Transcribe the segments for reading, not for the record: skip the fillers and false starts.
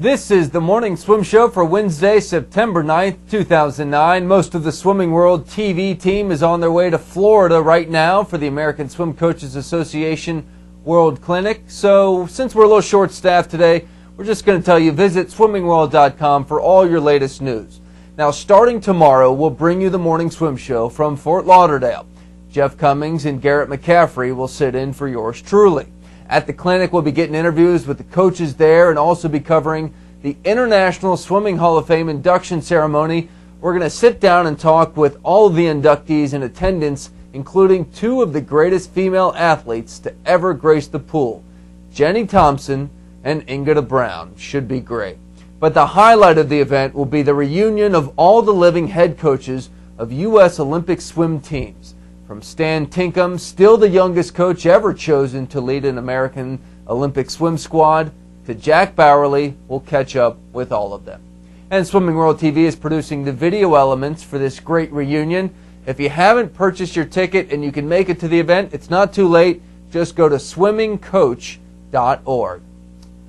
This is the Morning Swim Show for Wednesday, September 9th, 2009. Most of the Swimming World TV team is on their way to Florida right now for the American Swim Coaches Association World Clinic. So since we're a little short-staffed today, we're just going to tell you visit swimmingworld.com for all your latest news. Now, starting tomorrow, we'll bring you the Morning Swim Show from Fort Lauderdale. Jeff Cummings and Garrett McCaffrey will sit in for yours truly. At the clinic, we'll be getting interviews with the coaches there and also be covering the International Swimming Hall of Fame induction ceremony. We're going to sit down and talk with all of the inductees in attendance, including two of the greatest female athletes to ever grace the pool, Jenny Thompson and Inga Brown. Should be great. But the highlight of the event will be the reunion of all the living head coaches of U.S. Olympic swim teams. From Stan Tinkham, still the youngest coach ever chosen to lead an American Olympic swim squad, to Jack Bowerly, we'll catch up with all of them. And Swimming World TV is producing the video elements for this great reunion. If you haven't purchased your ticket and you can make it to the event, it's not too late. Just go to swimmingcoach.org.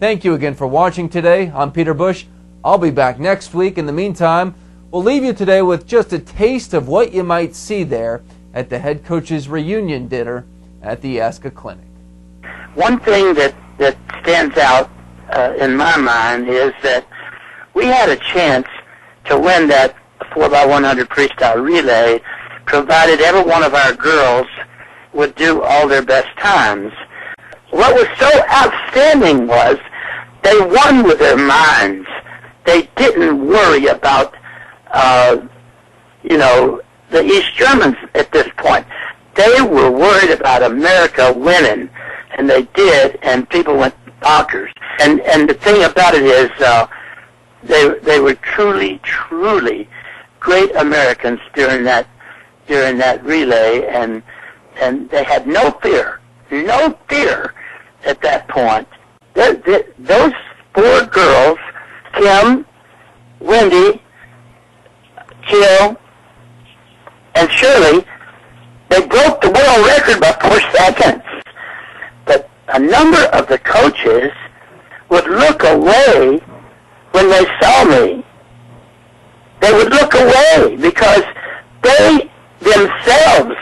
Thank you again for watching today. I'm Peter Bush. I'll be back next week. In the meantime, we'll leave you today with just a taste of what you might see there at the head coach's reunion dinner at the ASCA Clinic. One thing that stands out in my mind is that we had a chance to win that 4x100 freestyle relay, provided every one of our girls would do all their best times. What was so outstanding was they won with their minds. They didn't worry about, the East Germans at this point. They were worried about America winning, and they did, and people went bonkers. And the thing about it is, they were truly, truly great Americans during that relay, and they had no fear at that point. Those four girls, Kim, Wendy, Jill, and Shirley, they broke the world record by 4 seconds. But a number of the coaches would look away when they saw me. They would look away because they themselves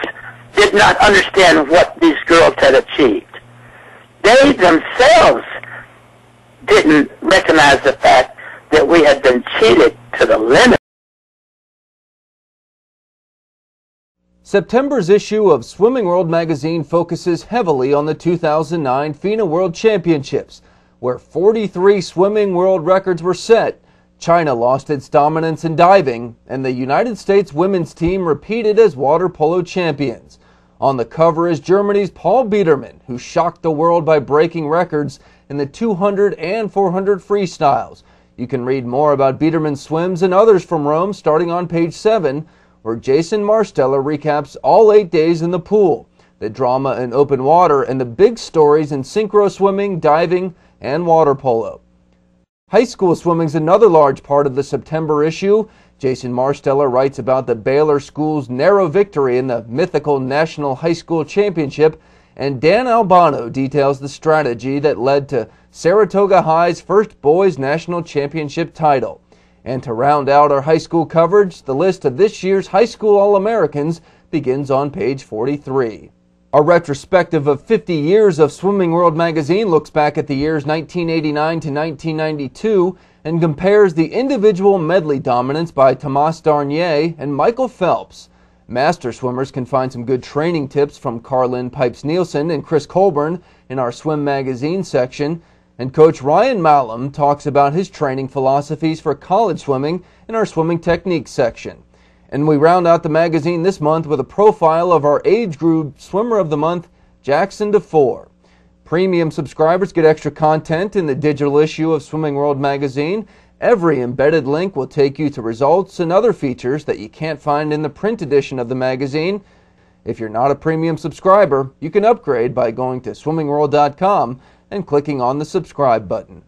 did not understand what these girls had achieved. They themselves didn't recognize the fact that we had been cheated to the limit. September's issue of Swimming World magazine focuses heavily on the 2009 FINA World Championships, where 43 swimming world records were set. China lost its dominance in diving, and the United States women's team repeated as water polo champions. On the cover is Germany's Paul Biedermann, who shocked the world by breaking records in the 200 and 400 freestyles. You can read more about Biedermann's swims and others from Rome starting on page 7, where Jason Marsteller recaps all 8 days in the pool, the drama in open water, and the big stories in synchro swimming, diving, and water polo. High school swimming is another large part of the September issue. Jason Marsteller writes about the Baylor School's narrow victory in the mythical National High School Championship, and Dan Albano details the strategy that led to Saratoga High's first boys national championship title. And to round out our high school coverage, the list of this year's high school All-Americans begins on page 43. Our retrospective of 50 years of Swimming World magazine looks back at the years 1989 to 1992 and compares the individual medley dominance by Tomas Darnier and Michael Phelps. Master swimmers can find some good training tips from Carlin Pipes-Nielsen and Chris Colburn in our Swim magazine section. And Coach Ryan Malum talks about his training philosophies for college swimming in our swimming techniques section. And we round out the magazine this month with a profile of our age group swimmer of the month, Jackson DeFore. Premium subscribers get extra content in the digital issue of Swimming World magazine. Every embedded link will take you to results and other features that you can't find in the print edition of the magazine. If you're not a premium subscriber, you can upgrade by going to swimmingworld.com and clicking on the subscribe button.